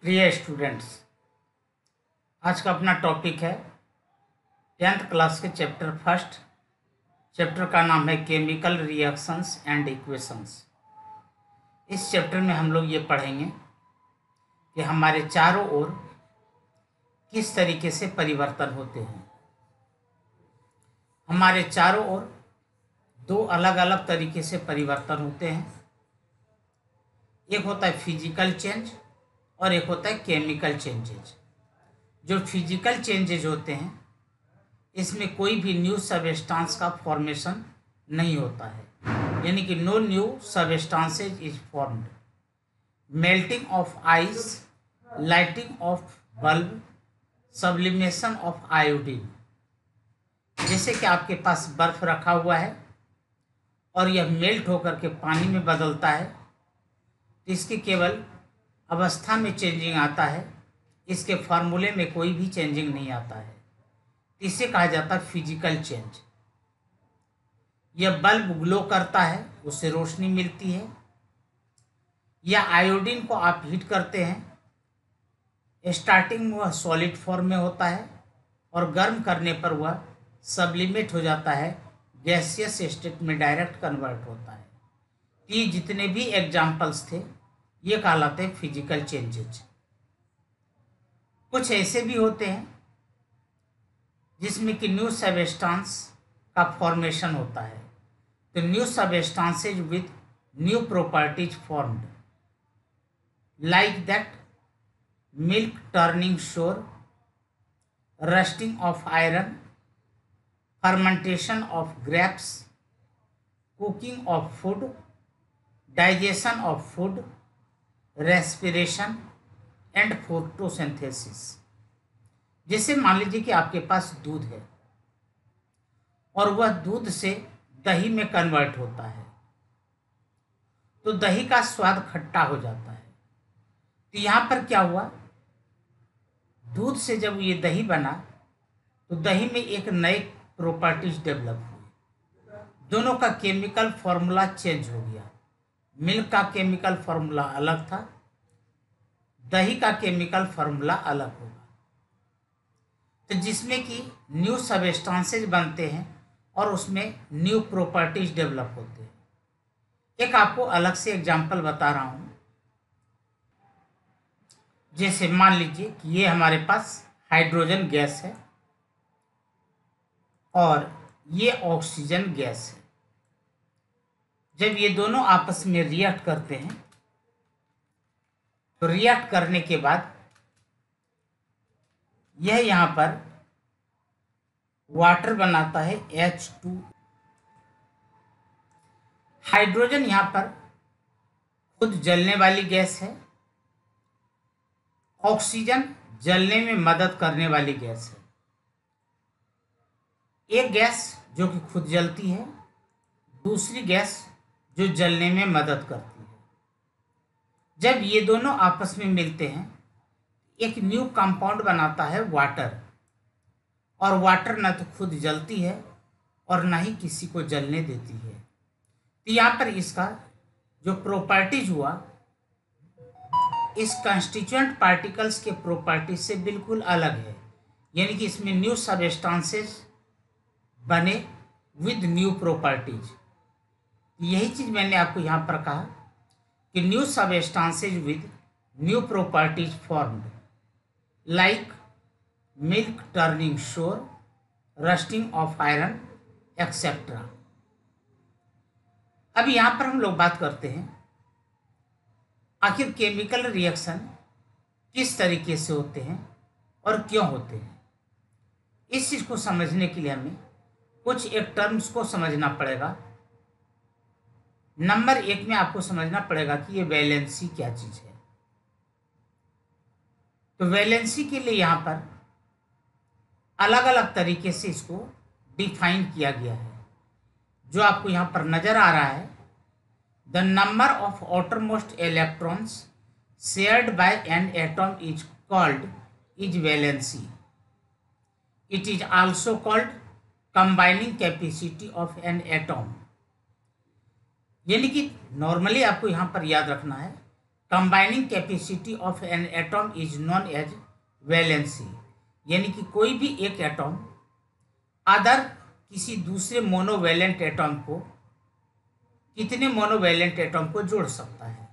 प्रिय स्टूडेंट्स, आज का अपना टॉपिक है 10th क्लास के चैप्टर फर्स्ट। चैप्टर का नाम है केमिकल रिएक्शंस एंड इक्वेशंस। इस चैप्टर में हम लोग ये पढ़ेंगे कि हमारे चारों ओर किस तरीके से परिवर्तन होते हैं। हमारे चारों ओर दो अलग अलग तरीके से परिवर्तन होते हैं। एक होता है फिजिकल चेंज और एक होता है केमिकल चेंजेज। जो फिजिकल चेंजेज होते हैं इसमें कोई भी न्यू सबस्टांस का फॉर्मेशन नहीं होता है, यानी कि no new substances is formed. Melting of ice, lighting of bulb, sublimation of iodine. जैसे कि आपके पास बर्फ रखा हुआ है और यह मेल्ट होकर के पानी में बदलता है, तो इसकी केवल अवस्था में चेंजिंग आता है, इसके फार्मूले में कोई भी चेंजिंग नहीं आता है। इसे कहा जाता है फिजिकल चेंज। यह बल्ब ग्लो करता है, उससे रोशनी मिलती है, या आयोडीन को आप हीट करते हैं। स्टार्टिंग में वह सॉलिड फॉर्म में होता है और गर्म करने पर वह सब्लिमेट हो जाता है, गैसियस स्टेट में डायरेक्ट कन्वर्ट होता है। ये जितने भी एग्जाम्पल्स थे ये कहलाते हैं फिजिकल चेंजेज। कुछ ऐसे भी होते हैं जिसमें कि न्यू सबस्टांस का फॉर्मेशन होता है। तो new substances with new properties formed, like that milk turning sure, rusting of iron, fermentation of grapes, cooking of food, digestion of food, respiration and photosynthesis. जैसे मान लीजिए कि आपके पास दूध है और वह दूध से दही में कन्वर्ट होता है, तो दही का स्वाद खट्टा हो जाता है। तो यहाँ पर क्या हुआ, दूध से जब ये दही बना तो दही में एक नए प्रॉपर्टीज डेवलप हुई। दोनों का केमिकल फॉर्मूला चेंज हो गया। मिल्क का केमिकल फॉर्मूला अलग था, दही का केमिकल फॉर्मूला अलग होगा। तो जिसमें कि न्यू सबस्टांसेज बनते हैं और उसमें न्यू प्रॉपर्टीज डेवलप होते हैं। एक आपको अलग से एग्जांपल बता रहा हूं। जैसे मान लीजिए कि ये हमारे पास हाइड्रोजन गैस है और ये ऑक्सीजन गैस है। जब ये दोनों आपस में रिएक्ट करते हैं तो रिएक्ट करने के बाद यह यहाँ पर वाटर बनाता है H2। हाइड्रोजन यहाँ पर खुद जलने वाली गैस है, ऑक्सीजन जलने में मदद करने वाली गैस है। एक गैस जो कि खुद जलती है, दूसरी गैस जो जलने में मदद करती है। जब ये दोनों आपस में मिलते हैं एक न्यू कंपाउंड बनाता है वाटर, और वाटर न तो खुद जलती है और ना ही किसी को जलने देती है। तो यहाँ पर इसका जो प्रॉपर्टीज हुआ इस कंस्टिट्यूएंट पार्टिकल्स के प्रॉपर्टीज से बिल्कुल अलग है, यानी कि इसमें न्यू सबस्टांसेस बने विद न्यू प्रॉपर्टीज। यही चीज मैंने आपको यहाँ पर कहा कि new substances with new properties formed, like milk turning sure, rusting of iron etcetera. अब यहाँ पर हम लोग बात करते हैं आखिर केमिकल रिएक्शन किस तरीके से होते हैं और क्यों होते हैं। इस चीज को समझने के लिए हमें कुछ एक टर्म्स को समझना पड़ेगा। नंबर 1 में आपको समझना पड़ेगा कि ये वैलेंसी क्या चीज है। तो वैलेंसी के लिए यहाँ पर अलग अलग तरीके से इसको डिफाइन किया गया है। जो आपको यहाँ पर नजर आ रहा है, the number of outermost electrons shared by an atom is called is valency. It is also called combining capacity of an atom. यानी कि नॉर्मली आपको यहाँ पर याद रखना है combining capacity of an atom is known as valency, यानी कि कोई भी एक एटॉम अदर किसी दूसरे मोनोवैलेंट एटॉम को कितने मोनोवैलेंट एटॉम को जोड़ सकता है।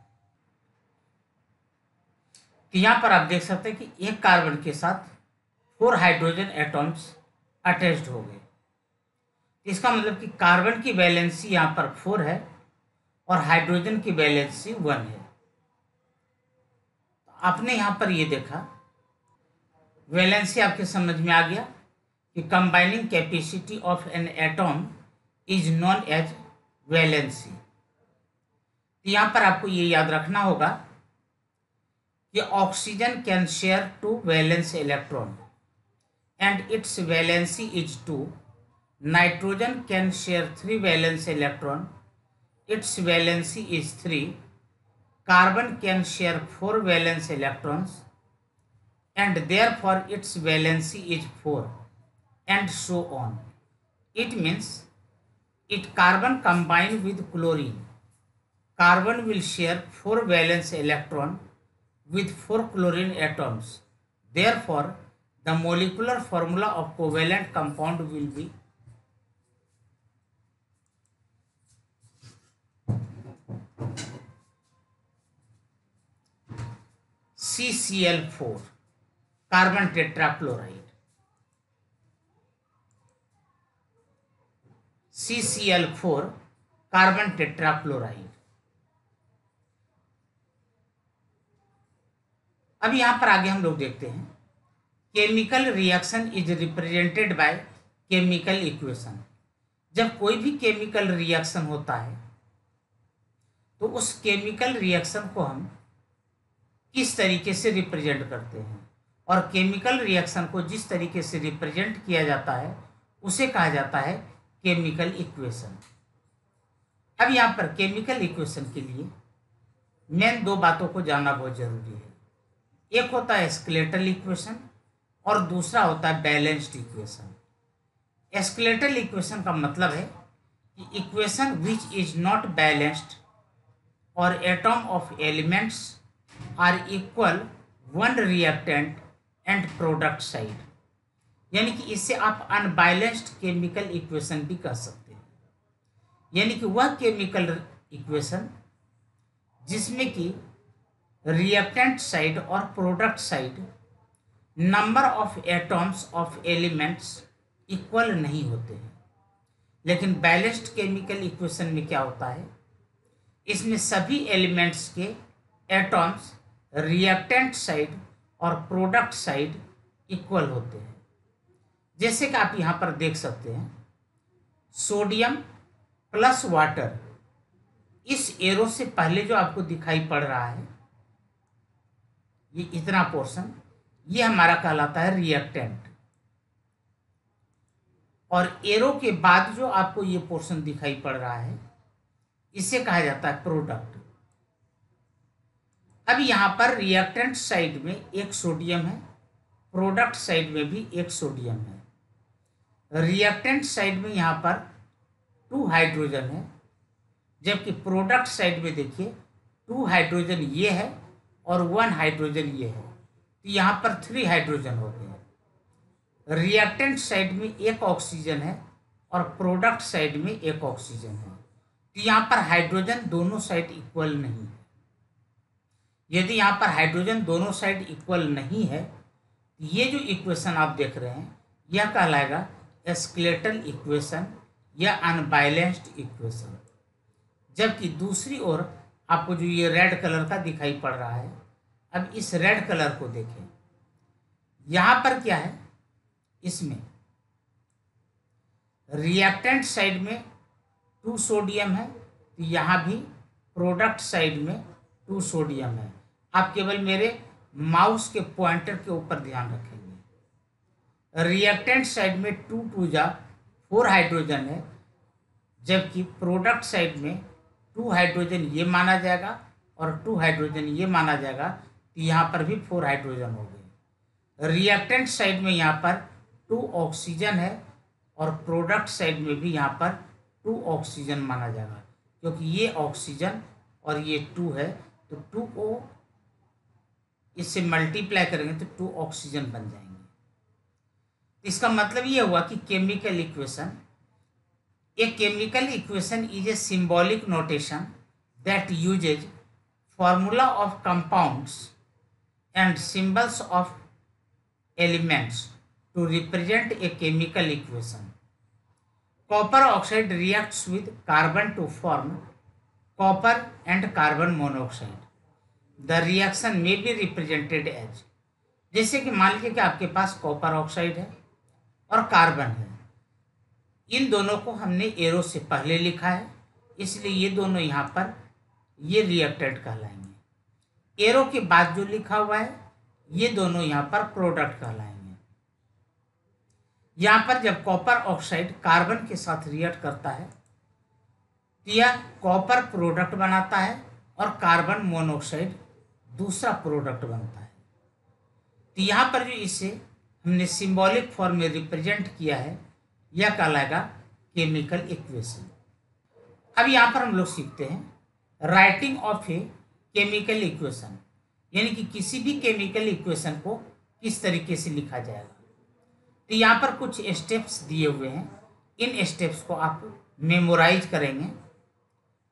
तो यहां पर आप देख सकते हैं कि एक कार्बन के साथ 4 हाइड्रोजन एटॉम्स अटैच्ड हो गए। इसका मतलब कि कार्बन की वैलेंसी यहां पर 4 है और हाइड्रोजन की वैलेंसी 1 है। आपने यहां पर ये देखा, वैलेंसी आपके समझ में आ गया कि combining capacity of an atom is known as valency. यहां पर आपको ये याद रखना होगा कि oxygen can share 2 valence electron and its valency is 2। Nitrogen can share 3 valence electron, its valency is 3। Carbon can share 4 valence electrons and therefore its valency is 4, and so on. It means if carbon combine with chlorine, carbon will share 4 valence electron with 4 chlorine atoms. Therefore, the molecular formula of covalent compound will be CCl4, carbon tetrachloride. CCl4 carbon tetrachloride. अब यहां पर आगे हम लोग देखते हैं chemical reaction is represented by chemical equation. जब कोई भी केमिकल रिएक्शन होता है तो उस केमिकल रिएक्शन को हम किस तरीके से रिप्रेजेंट करते हैं, और केमिकल रिएक्शन को जिस तरीके से रिप्रेजेंट किया जाता है उसे कहा जाता है केमिकल इक्वेशन। अब यहाँ पर केमिकल इक्वेशन के लिए मेन 2 बातों को जानना बहुत जरूरी है। एक होता है स्केलेटल इक्वेशन और दूसरा होता है बैलेंस्ड इक्वेशन। स्केलेटल इक्वेशन का मतलब है कि equation which is not balanced और atom of elements are equal one reactant and product side, यानी कि इससे आप अनबैलेंस्ड केमिकल इक्वेशन भी कह सकते हैं। यानी कि वह केमिकल इक्वेशन जिसमें कि रिएक्टेंट साइड और product side number of atoms of elements equal नहीं होते हैं। लेकिन बैलेंस्ड केमिकल इक्वेशन में क्या होता है, इसमें सभी एलिमेंट्स के एटॉम्स रिएक्टेंट साइड और प्रोडक्ट साइड इक्वल होते हैं। जैसे कि आप यहाँ पर देख सकते हैं सोडियम प्लस वाटर, इस एरो से पहले जो आपको दिखाई पड़ रहा है ये इतना पोर्शन, ये हमारा कहलाता है रिएक्टेंट, और एरो के बाद जो आपको ये पोर्शन दिखाई पड़ रहा है इसे कहा जाता है प्रोडक्ट। अब यहाँ पर रिएक्टेंट साइड में एक सोडियम है, प्रोडक्ट साइड में भी एक सोडियम है। रिएक्टेंट साइड में यहाँ पर 2 हाइड्रोजन है, जबकि प्रोडक्ट साइड में देखिए 2 हाइड्रोजन ये है और 1 हाइड्रोजन ये है, तो यहाँ पर 3 हाइड्रोजन हो गए। रिएक्टेंट साइड में एक ऑक्सीजन है और प्रोडक्ट साइड में एक ऑक्सीजन है, तो यहाँ पर हाइड्रोजन दोनों साइड इक्वल नहीं है। यदि यहाँ पर हाइड्रोजन दोनों साइड इक्वल नहीं है, ये जो इक्वेशन आप देख रहे हैं यह कहलाएगा स्केलेटल इक्वेशन या अनबैलेंस्ड इक्वेशन। जबकि दूसरी ओर आपको जो ये रेड कलर का दिखाई पड़ रहा है, अब इस रेड कलर को देखें, यहाँ पर क्या है, इसमें रिएक्टेंट साइड में 2 सोडियम है, तो यहाँ भी प्रोडक्ट साइड में 2 सोडियम है। आप केवल मेरे माउस के पॉइंटर के ऊपर ध्यान रखेंगे। रिएक्टेंट साइड में 2 2 जा 4 हाइड्रोजन है, जबकि प्रोडक्ट साइड में 2 हाइड्रोजन ये माना जाएगा और 2 हाइड्रोजन ये माना जाएगा, तो यहाँ पर भी 4 हाइड्रोजन हो गए। रिएक्टेंट साइड में यहाँ पर 2 ऑक्सीजन है और प्रोडक्ट साइड में भी यहाँ पर 2 ऑक्सीजन माना जाएगा, क्योंकि ये ऑक्सीजन और ये 2 है, तो 2O इससे मल्टीप्लाई करेंगे तो 2 ऑक्सीजन बन जाएंगे। इसका मतलब ये हुआ कि chemical equation, A chemical equation is a symbolic notation that usage formula of compounds and symbols of elements to represent a chemical equation. Copper oxide reacts with carbon to form copper and carbon monoxide. The reaction may be represented as, जैसे कि मान लीजिए कि आपके पास copper oxide है और carbon है, इन दोनों को हमने एरो से पहले लिखा है, इसलिए ये दोनों यहाँ पर ये रिएक्टेंट कहलाएंगे। एरो के बाद जो लिखा हुआ है ये दोनों यहाँ पर प्रोडक्ट कहलाएंगे। यहाँ पर जब कॉपर ऑक्साइड कार्बन के साथ रिएक्ट करता है तो यह कॉपर प्रोडक्ट बनाता है और कार्बन मोनोऑक्साइड दूसरा प्रोडक्ट बनता है। तो यहाँ पर जो इसे हमने सिंबॉलिक फॉर्म में रिप्रेजेंट किया है यह कहलाएगा केमिकल इक्वेशन। अब यहाँ पर हम लोग सीखते हैं writing of A chemical equation, यानी कि किसी भी केमिकल इक्वेशन को किस तरीके से लिखा जाएगा। तो यहाँ पर कुछ स्टेप्स दिए हुए हैं, इन स्टेप्स को आप मेमोराइज करेंगे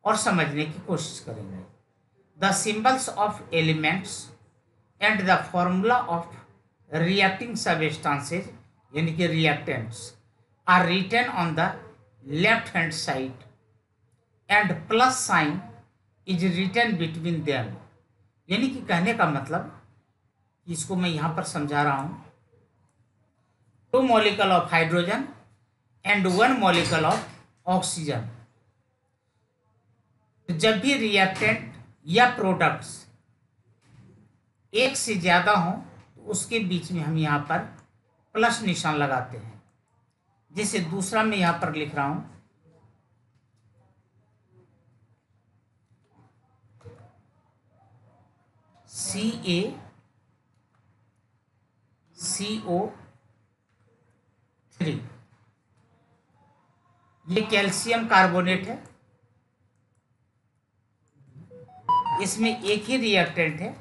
और समझने की कोशिश करेंगे। The symbols of elements and the formula of reacting substances यानी कि reactants are written on the left hand side and plus sign is written between them. यानी कि कहने का मतलब, इसको मैं यहाँ पर समझा रहा हूँ, 2 molecule of hydrogen and 1 molecule of oxygen. जब भी रिएक्टेंट या प्रोडक्ट्स एक से ज़्यादा हों तो उसके बीच में हम यहाँ पर प्लस निशान लगाते हैं। जैसे दूसरा मैं यहाँ पर लिख रहा हूँ CaCO3, ये कैल्शियम कार्बोनेट है, इसमें एक ही रिएक्टेंट है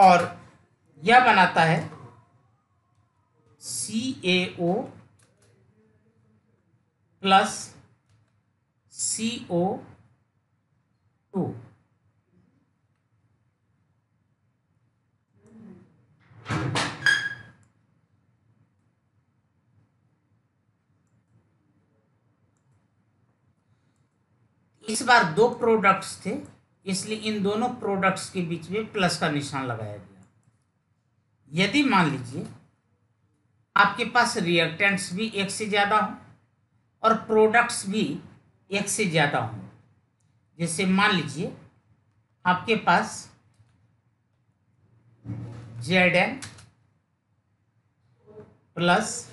और यह बनाता है CaO प्लस CO2। इस बार 2 प्रोडक्ट्स थे, इसलिए इन दोनों प्रोडक्ट्स के बीच में प्लस का निशान लगाया गया। यदि मान लीजिए आपके पास रिएक्टेंट्स भी एक से ज़्यादा हों और प्रोडक्ट्स भी एक से ज़्यादा हों, जैसे मान लीजिए आपके पास Zn प्लस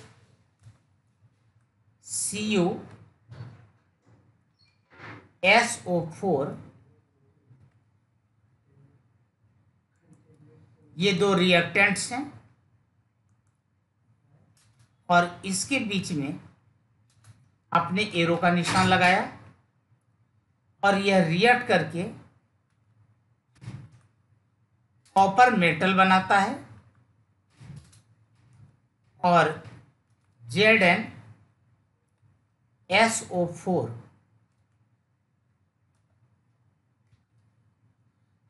CuSO4, ये 2 रिएक्टेंट्स हैं और इसके बीच में आपने एरो का निशान लगाया और यह रिएक्ट करके कॉपर मेटल बनाता है और ZnSO4।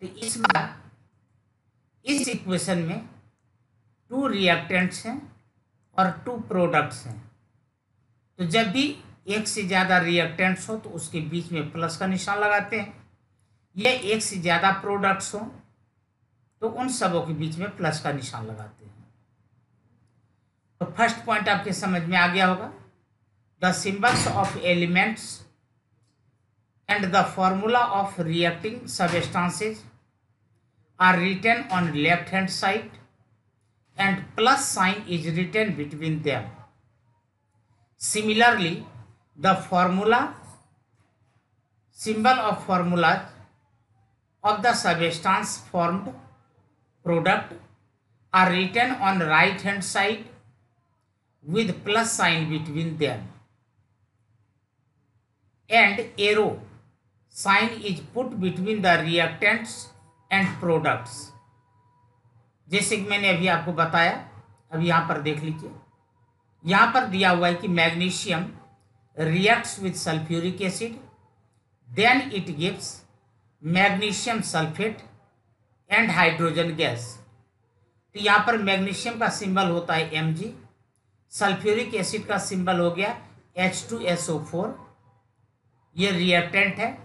तो इस बार इस इक्वेशन में 2 रिएक्टेंट्स हैं और 2 प्रोडक्ट्स हैं। तो जब भी एक से ज़्यादा रिएक्टेंट्स हो तो उसके बीच में प्लस का निशान लगाते हैं, या एक से ज़्यादा प्रोडक्ट्स हो तो उन सबों के बीच में प्लस का निशान लगाते हैं। तो फर्स्ट पॉइंट आपके समझ में आ गया होगा। The symbols of elements and the formula of reacting substances are written on left hand side and plus sign is written between them. Similarly, the symbol of formulas of the substance formed product are written on right hand side with plus sign between them, and arrow sign is put between the reactants and products। जैसे कि मैंने अभी आपको बताया, अब यहाँ पर देख लीजिए, यहाँ पर दिया हुआ है कि magnesium reacts with sulphuric acid, then it gives magnesium sulphate and hydrogen gas. तो यहाँ पर मैग्नीशियम का सिंबल होता है Mg, सल्फ्यूरिक एसिड का सिंबल हो गया H2SO4। ये रिएक्टेंट है,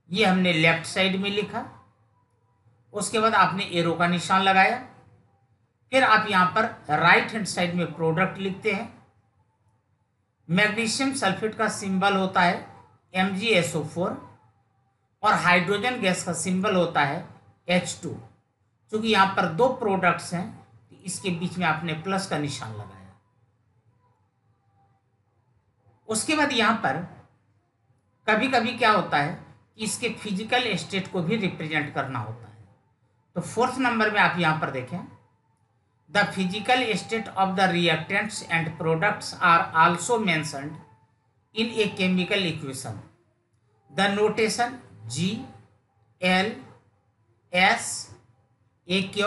ये हमने लेफ्ट साइड में लिखा। उसके बाद आपने एरो का निशान लगाया, फिर आप यहाँ पर राइट हैंड साइड में प्रोडक्ट लिखते हैं। मैग्नीशियम सल्फेट का सिंबल होता है MgSO4 और हाइड्रोजन गैस का सिंबल होता है H2। क्योंकि यहाँ पर दो प्रोडक्ट्स हैं, तो इसके बीच में आपने प्लस का निशान लगाया। उसके बाद यहाँ पर कभी कभी क्या होता है कि इसके फिजिकल स्टेट को भी रिप्रेजेंट करना होता है। तो फोर्थ नंबर में आप यहाँ पर देखें, the physical state of the reactants and products are also mentioned in a chemical equation. The notation G, L, S, AQ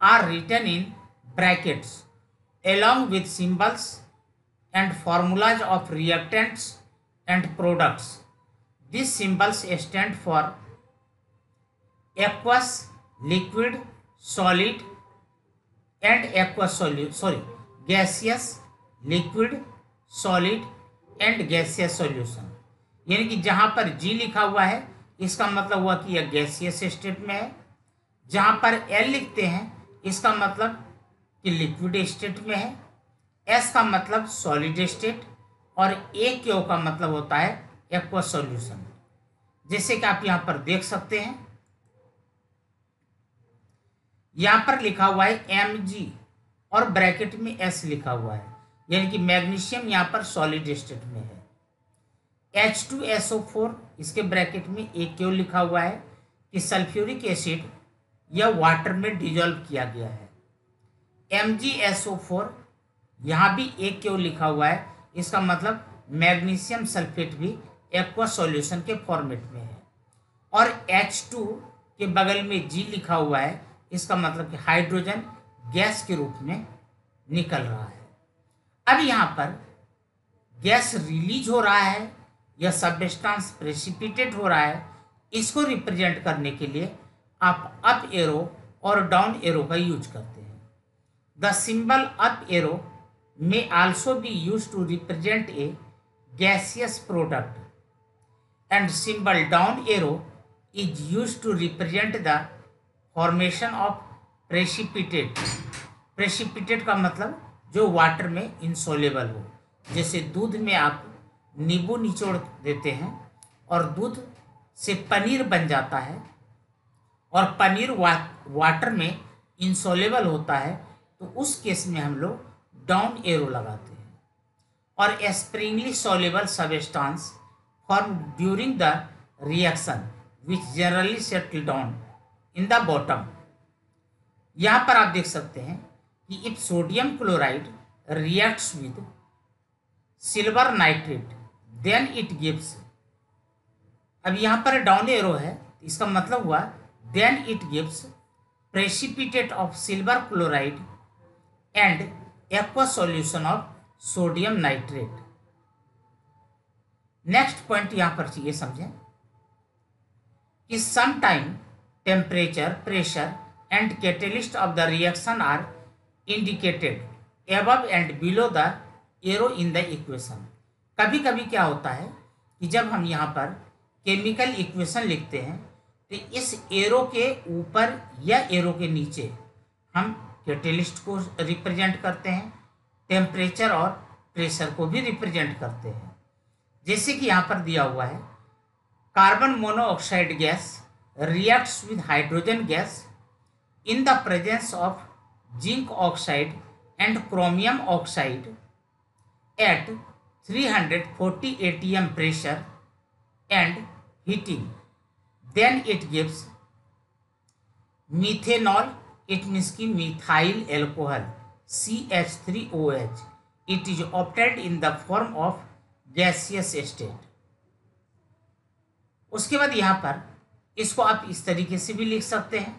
are written in brackets along with symbols and formulas of reactants and products. These symbols stand for aqueous, liquid, solid and gaseous, liquid, solid and gaseous solution। यानी कि जहाँ पर G लिखा हुआ है इसका मतलब हुआ कि यह गैसियस स्टेट में है, जहाँ पर L लिखते हैं इसका मतलब कि लिक्विड स्टेट में है, S का मतलब सॉलिड स्टेट और AQ का मतलब होता है एक्वस सॉल्यूशन। जैसे कि आप यहाँ पर देख सकते हैं, यहाँ पर लिखा हुआ है Mg और ब्रैकेट में S लिखा हुआ है, यानी कि मैग्नीशियम यहाँ पर सॉलिड स्टेट में है। H2SO4 इसके ब्रैकेट में AQ लिखा हुआ है कि सल्फ्यूरिक एसिड यह वाटर में डिजोल्व किया गया है। MgSO4 यहाँ भी AQ लिखा हुआ है, इसका मतलब मैग्नीशियम सल्फेट भी एक्वस सॉल्यूशन के फॉर्मेट में है। और H2 के बगल में G लिखा हुआ है, इसका मतलब कि हाइड्रोजन गैस के रूप में निकल रहा है। अब यहाँ पर गैस रिलीज हो रहा है या सब्सटेंस प्रेसिपिटेट हो रहा है, इसको रिप्रेजेंट करने के लिए आप अप एरो और डाउन एरो का यूज करते हैं। The symbol up arrow may also be used to represent a gaseous product and symbol down arrow is used to represent the formation of precipitate। precipitate का मतलब जो water में insoluble हो, जैसे दूध में आप नींबू निचोड़ देते हैं और दूध से पनीर बन जाता है और पनीर वाटर में insoluble होता है, तो उस केस में हम लोग डाउन एरो लगाते हैं। और sparingly soluble substance form during the reaction which generally settle down in the bottom. यहाँ पर आप देख सकते हैं कि if sodium chloride reacts with silver nitrate then it gives. अब यहाँ पर डाउन एरो है, इसका मतलब हुआ then it gives precipitate of silver chloride and aqueous solution of sodium nitrate. Next point यहां पर ये समझें कि some time temperature, pressure and catalyst of the reaction are indicated above and below the arrow in the equation. कभी कभी क्या होता है कि जब हम यहाँ पर केमिकल इक्वेशन लिखते हैं तो इस एरो के ऊपर या एरो के नीचे हम कैटेलिस्ट को रिप्रेजेंट करते हैं, टेम्परेचर और प्रेशर को भी रिप्रेजेंट करते हैं। जैसे कि यहाँ पर दिया हुआ है, carbon monoxide gas reacts with hydrogen gas in the presence of zinc oxide and chromium oxide at 340 atm pressure and heating, then it gives methanol. It means कि methyl alcohol CH3OH। It is obtained in the form of gaseous state। उसके बाद यहाँ पर इसको आप इस तरीके से भी लिख सकते हैं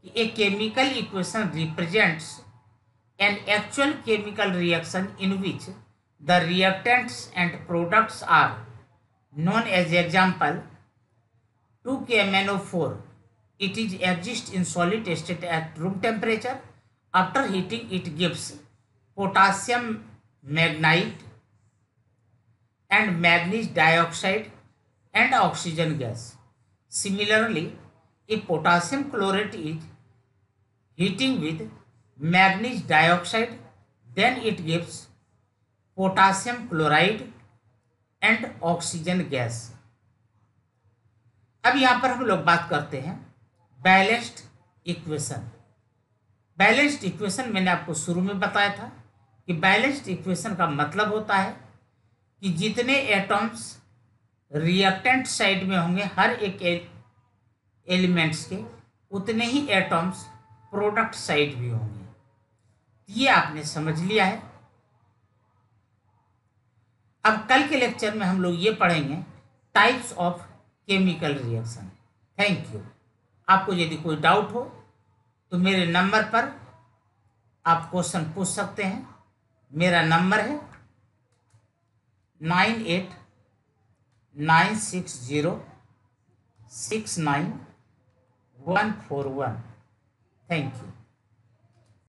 कि a chemical equation represents an actual chemical reaction in which the reactants and products are known as example 2KMnO4. It is exist in solid state at room temperature. After heating it gives potassium magnate and manganese dioxide and oxygen gas. Similarly, if potassium chlorate is heating with manganese dioxide, then it gives potassium chloride and oxygen gas. अब यहां पर हम लोग बात करते हैं balanced equation. Balanced equation मैंने आपको शुरू में बताया था कि बैलेंस्ड इक्वेशन का मतलब होता है कि जितने एटॉम्स रिएक्टेंट साइड में होंगे हर एक एलिमेंट्स के, उतने ही एटॉम्स प्रोडक्ट साइड भी होंगे। ये आपने समझ लिया है। अब कल के लेक्चर में हम लोग ये पढ़ेंगे types of chemical reaction. Thank you. आपको यदि कोई डाउट हो तो मेरे नंबर पर आप क्वेश्चन पूछ सकते हैं। मेरा नंबर है 9896069141। Thank you.